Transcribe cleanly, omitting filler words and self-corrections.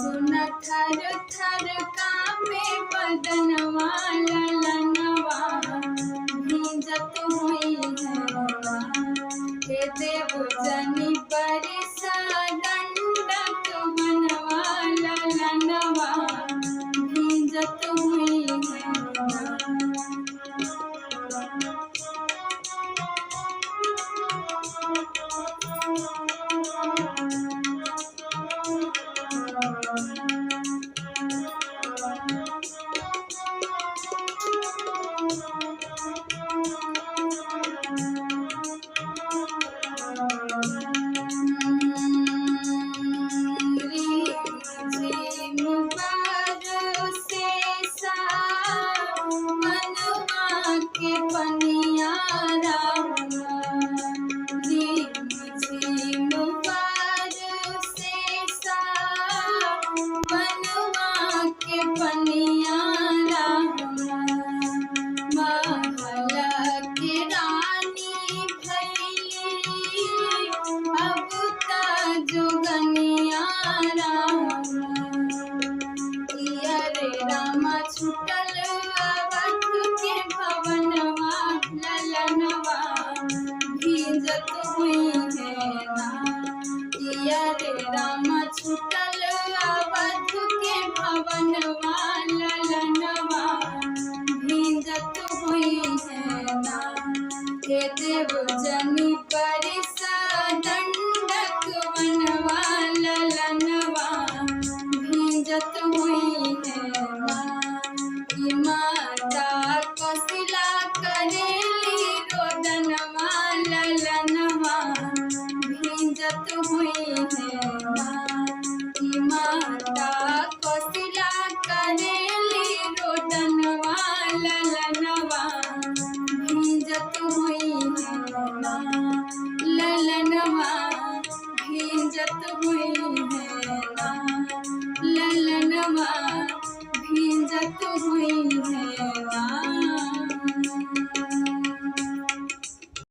सुन थर थर कांपे बदनवा ललनवा भींजत हुई है। हे देव जनि बरसा दंडक बनवा ललनवा भींजत हुई है। के पनिया झिम बरसे बनवा के पनिया महल के रानी भैली अब त जोगनिया रे रामा छुटल अवध के भवनवा ललनवा भींजत हुई है ना। रे रामा छुटल अवध के भवनवा ललनवा भींजत हुई है ना। हे देव जनि बरसा दंडक बनवा ललनवा भींजत हुई है ना। माता कोशिला करेली रोदनवा ललनवा भींजत हुई